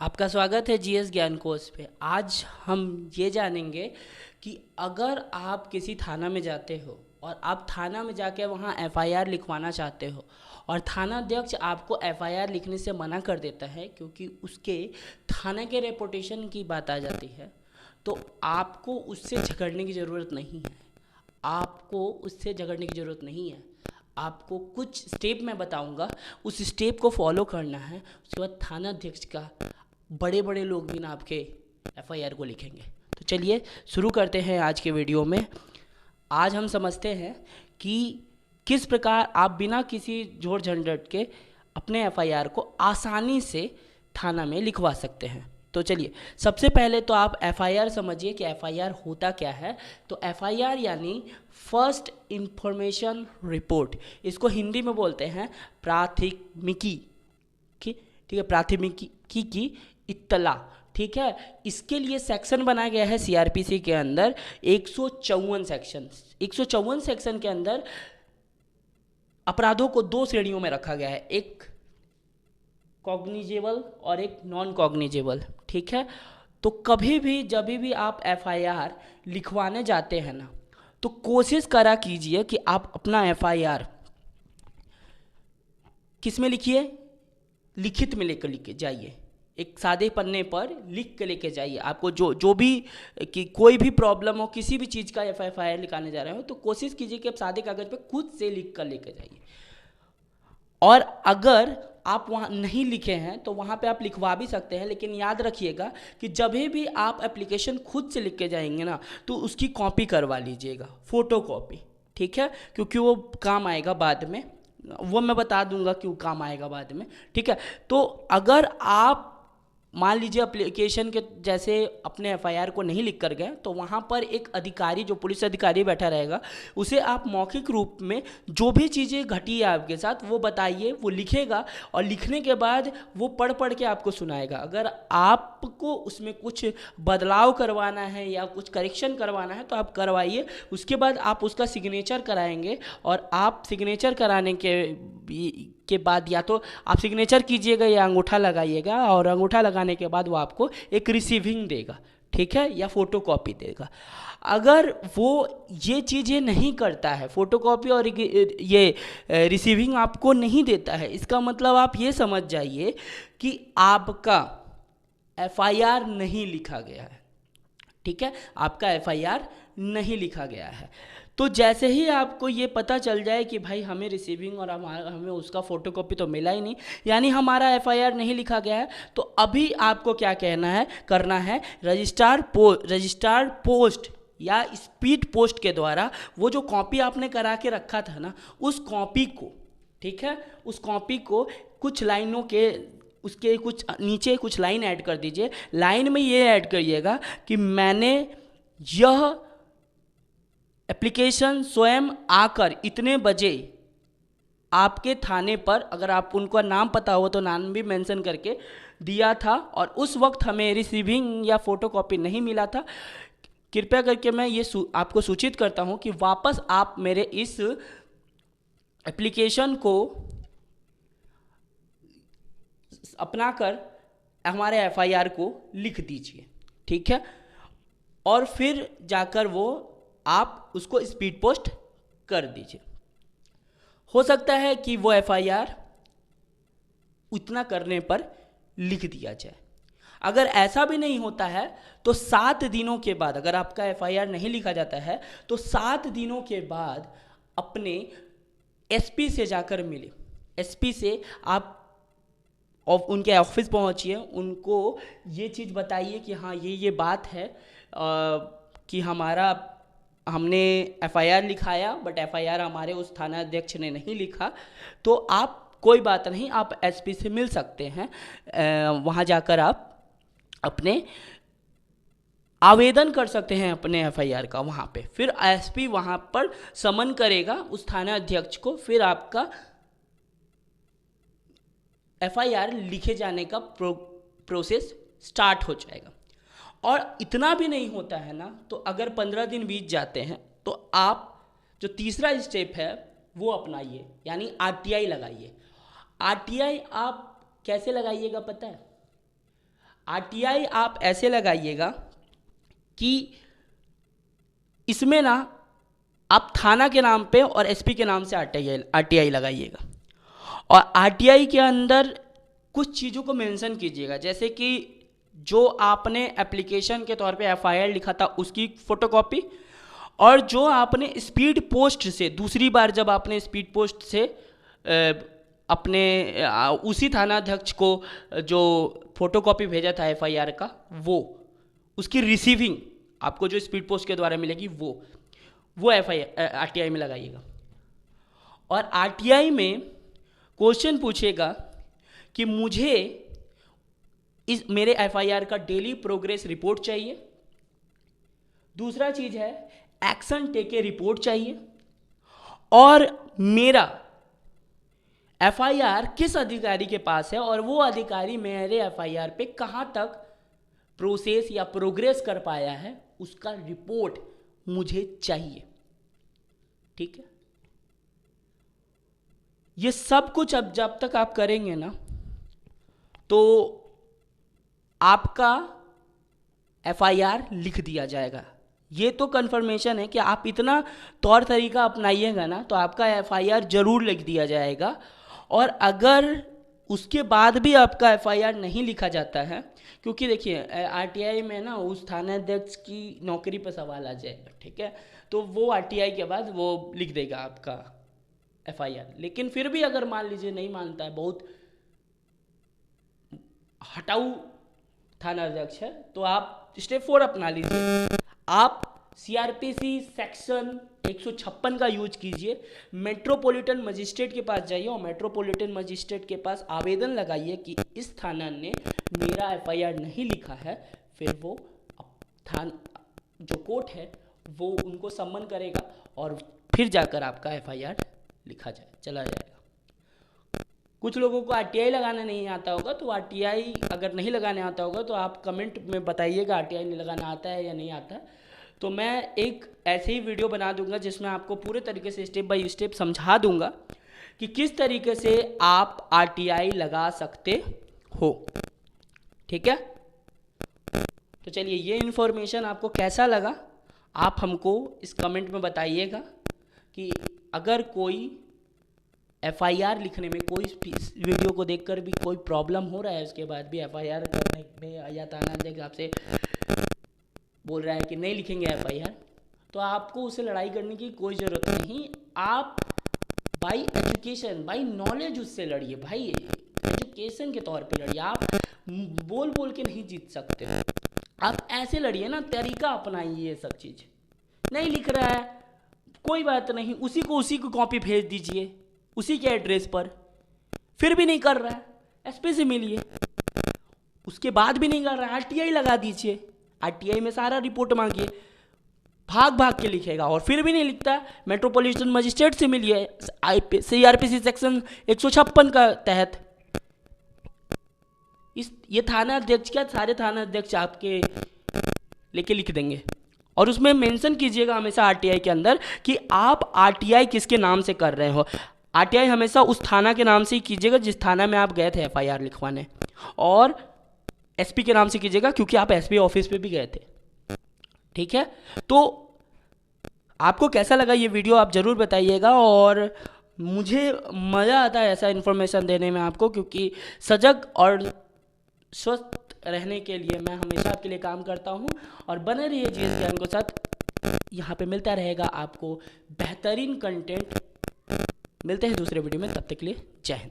आपका स्वागत है जीएस ज्ञान कोर्स पे। आज हम ये जानेंगे कि अगर आप किसी थाना में जाते हो और आप थाना में जाके वहाँ एफआईआर लिखवाना चाहते हो और थाना अध्यक्ष आपको एफआईआर लिखने से मना कर देता है क्योंकि उसके थाने के रेपुटेशन की बात आ जाती है, तो आपको उससे झगड़ने की ज़रूरत नहीं है। आपको उससे झगड़ने की ज़रूरत नहीं है। आपको कुछ स्टेप मैं बताऊंगा, उस स्टेप को फॉलो करना है। उसके बाद थाना अध्यक्ष का बड़े बड़े लोग भी ना आपके एफआईआर को लिखेंगे। तो चलिए शुरू करते हैं आज के वीडियो में। आज हम समझते हैं कि किस प्रकार आप बिना किसी झोर झंझट के अपने एफआईआर को आसानी से थाना में लिखवा सकते हैं। तो चलिए सबसे पहले तो आप एफआईआर समझिए कि एफआईआर होता क्या है। तो एफआईआर यानी फर्स्ट इंफॉर्मेशन रिपोर्ट, इसको हिंदी में बोलते हैं प्राथमिकी की। ठीक है, प्राथमिकी की इत्तला। ठीक है, इसके लिए सेक्शन बनाया गया है सीआरपीसी के अंदर 154 सेक्शन। 154 सेक्शन के अंदर अपराधों को दो श्रेणियों में रखा गया है, एक कॉग्निजेबल और एक नॉन कॉग्निजेबल। ठीक है, तो कभी भी जब भी आप एफआईआर लिखवाने जाते हैं ना, तो कोशिश करा कीजिए कि आप अपना एफआईआर किस में लिखिए, लिखित में लेकर लिखे जाइए। एक सादे पन्ने पर लिख के लेके जाइए। आपको जो भी कि कोई भी प्रॉब्लम हो, किसी भी चीज़ का एफआईआर लिखाने जा रहे हो, तो कोशिश कीजिए कि आप सादे कागज़ पे खुद से लिख कर लेके जाइए। और अगर आप वहाँ नहीं लिखे हैं तो वहाँ पे आप लिखवा भी सकते हैं, लेकिन याद रखिएगा कि जब भी आप एप्लीकेशन खुद से लिख के जाएंगे ना, तो उसकी कॉपी करवा लीजिएगा, फ़ोटो कॉपी। ठीक है, क्योंकि वो काम आएगा बाद में, वो मैं बता दूंगा क्यों काम आएगा बाद में। ठीक है, तो अगर आप मान लीजिए एप्लीकेशन के जैसे अपने एफआईआर को नहीं लिख कर गए, तो वहाँ पर एक अधिकारी, जो पुलिस अधिकारी बैठा रहेगा, उसे आप मौखिक रूप में जो भी चीज़ें घटी है आपके साथ वो बताइए, वो लिखेगा और लिखने के बाद वो पढ़ पढ़ के आपको सुनाएगा। अगर आपको उसमें कुछ बदलाव करवाना है या कुछ करेक्शन करवाना है तो आप करवाइए। उसके बाद आप उसका सिग्नेचर कराएंगे और आप सिग्नेचर कराने के बाद या तो आप सिग्नेचर कीजिएगा या अंगूठा लगाइएगा, और अंगूठा लगाने के बाद वो आपको एक रिसीविंग देगा। ठीक है, या फोटो कॉपी देगा। अगर वो ये चीज़ें नहीं करता है, फोटो कॉपी और ये रिसीविंग आपको नहीं देता है, इसका मतलब आप ये समझ जाइए कि आपका एफआईआर नहीं लिखा गया है। ठीक है, आपका एफआईआर नहीं लिखा गया है। तो जैसे ही आपको ये पता चल जाए कि भाई हमें रिसीविंग और हमें उसका फोटोकॉपी तो मिला ही नहीं, यानी हमारा एफआईआर नहीं लिखा गया है, तो अभी आपको क्या करना है, रजिस्ट्रार पोस्ट या स्पीड पोस्ट के द्वारा वो जो कॉपी आपने करा के रखा था ना, उस कॉपी को, ठीक है, उस कॉपी को कुछ लाइनों के उसके कुछ नीचे कुछ लाइन ऐड कर दीजिए। लाइन में ये ऐड करिएगा कि मैंने यह एप्लीकेशन स्वयं आकर इतने बजे आपके थाने पर, अगर आप उनका नाम पता हो तो नाम भी मेंशन करके दिया था, और उस वक्त हमें रिसीविंग या फोटोकॉपी नहीं मिला था। कृपया करके मैं ये आपको सूचित करता हूं कि वापस आप मेरे इस एप्लीकेशन को अपनाकर हमारे एफआईआर को लिख दीजिए। ठीक है, और फिर जाकर वो आप उसको स्पीड पोस्ट कर दीजिए। हो सकता है कि वो एफआईआर उतना करने पर लिख दिया जाए। अगर ऐसा भी नहीं होता है तो 7 दिनों के बाद, अगर आपका एफआईआर नहीं लिखा जाता है तो 7 दिनों के बाद अपने एसपी से जाकर मिले। एसपी से आप उनके ऑफिस पहुंचिए, उनको ये चीज़ बताइए कि हाँ ये बात है कि हमने एफआईआर लिखाया, बट एफआईआर हमारे उस थाना अध्यक्ष ने नहीं लिखा। तो आप कोई बात नहीं, आप एसपी से मिल सकते हैं। वहाँ जाकर आप अपने आवेदन कर सकते हैं अपने एफआईआर का वहाँ पे। फिर एसपी वहाँ पर समन करेगा उस थाना अध्यक्ष को, फिर आपका एफआईआर लिखे जाने का प्रोसेस स्टार्ट हो जाएगा। और इतना भी नहीं होता है ना, तो अगर 15 दिन बीत जाते हैं तो आप जो तीसरा स्टेप है वो अपनाइए, यानी आरटीआई लगाइए। आरटीआई आप कैसे लगाइएगा पता है? आरटीआई आप ऐसे लगाइएगा कि इसमें ना आप थाना के नाम पे और एसपी के नाम से आरटीआई लगाइएगा, और आरटीआई के अंदर कुछ चीज़ों को मेंशन कीजिएगा, जैसे कि जो आपने एप्लीकेशन के तौर पे एफआईआर लिखा था उसकी फोटोकॉपी, और जो आपने स्पीड पोस्ट से दूसरी बार जब आपने स्पीड पोस्ट से अपने उसी थानाध्यक्ष को जो फोटोकॉपी भेजा था एफआईआर का, वो उसकी रिसीविंग आपको जो स्पीड पोस्ट के द्वारा मिलेगी वो आरटीआई में लगाइएगा। और आरटीआई में क्वेश्चन पूछेगा कि मुझे मेरे एफआईआर का डेली प्रोग्रेस रिपोर्ट चाहिए। दूसरा चीज़ है एक्शन टेके रिपोर्ट चाहिए, और मेरा एफआईआर किस अधिकारी के पास है और वो अधिकारी मेरे एफआईआर पे कहाँ तक प्रोसेस या प्रोग्रेस कर पाया है उसका रिपोर्ट मुझे चाहिए। ठीक है, ये सब कुछ अब जब तक आप करेंगे ना तो आपका एफआईआर लिख दिया जाएगा। ये तो कंफर्मेशन है कि आप इतना तौर तरीका अपनाइएगा ना तो आपका एफआईआर जरूर लिख दिया जाएगा। और अगर उसके बाद भी आपका एफआईआर नहीं लिखा जाता है, क्योंकि देखिए आरटीआई में ना उस थानाध्यक्ष की नौकरी पर सवाल आ जाएगा, ठीक है, तो वो आरटीआई के बाद वो लिख देगा आपका एफआईआर। लेकिन फिर भी अगर मान लीजिए नहीं मानता है, बहुत हटाऊ थानाध्यक्ष है, तो आप स्टेप 4 अपना लीजिए। आप सीआरपीसी सेक्शन 156 का यूज कीजिए, मेट्रोपॉलिटन मजिस्ट्रेट के पास जाइए और मेट्रोपॉलिटन मजिस्ट्रेट के पास आवेदन लगाइए कि इस थाना ने मेरा एफआईआर नहीं लिखा है। फिर वो जो कोर्ट है वो उनको सम्मन करेगा और फिर जाकर आपका एफआईआर लिखा चला जाएगा। कुछ लोगों को आरटीआई लगाना नहीं आता होगा, तो आरटीआई अगर नहीं लगाने आता होगा तो आप कमेंट में बताइएगा आरटीआई नहीं लगाना आता है या नहीं आता। तो मैं एक ऐसे ही वीडियो बना दूंगा जिसमें आपको पूरे तरीके से स्टेप बाय स्टेप समझा दूंगा कि किस तरीके से आप आरटीआई लगा सकते हो। ठीक है, तो चलिए ये इन्फॉर्मेशन आपको कैसा लगा आप हमको इस कमेंट में बताइएगा कि अगर कोई एफआईआर लिखने में, कोई वीडियो को देखकर भी कोई प्रॉब्लम हो रहा है, उसके बाद भी एफआईआर करने में या थानाध्यक्ष आपसे बोल रहा है कि नहीं लिखेंगे एफआईआर, तो आपको उससे लड़ाई करने की कोई ज़रूरत नहीं। आप बाई एजुकेशन, बाई नॉलेज उससे लड़िए भाई, एजुकेशन के तौर पे लड़िए। आप बोल बोल के नहीं जीत सकते, आप ऐसे लड़िए ना, तरीका अपनाइए। ये सब चीज़ नहीं लिख रहा है कोई बात नहीं, उसी को कॉपी भेज दीजिए उसी के एड्रेस पर। फिर भी नहीं कर रहा है, एसपी से मिलिए, उसके बाद भी नहीं कर रहा है, आरटीआई लगा दीजिए, आरटीआई में सारा रिपोर्ट मांगिए, भाग भाग के लिखेगा और फिर भी नहीं लिखता, मेट्रोपॉलिटन मजिस्ट्रेट से मिलिए सीआरपीसी सेक्शन 156 का तहत। ये थाना अध्यक्ष क्या, सारे थाना अध्यक्ष आपके लेके लिख देंगे। और उसमें मेंशन कीजिएगा हमेशा आरटीआई के अंदर कि आप आरटीआई किसके नाम से कर रहे हो। आरटीआई हमेशा उस थाना के नाम से ही कीजिएगा जिस थाना में आप गए थे एफआईआर लिखवाने, और एसपी के नाम से कीजिएगा क्योंकि आप एसपी ऑफिस पे भी गए थे। ठीक है, तो आपको कैसा लगा ये वीडियो आप ज़रूर बताइएगा, और मुझे मज़ा आता है ऐसा इन्फॉर्मेशन देने में आपको, क्योंकि सजग और स्वस्थ रहने के लिए मैं हमेशा आपके लिए काम करता हूँ। और बने रहिए जीएस ज्ञान के साथ, यहाँ पे मिलता रहेगा आपको बेहतरीन कंटेंट। मिलते हैं दूसरे वीडियो में, तब तक के लिए जय हिंद।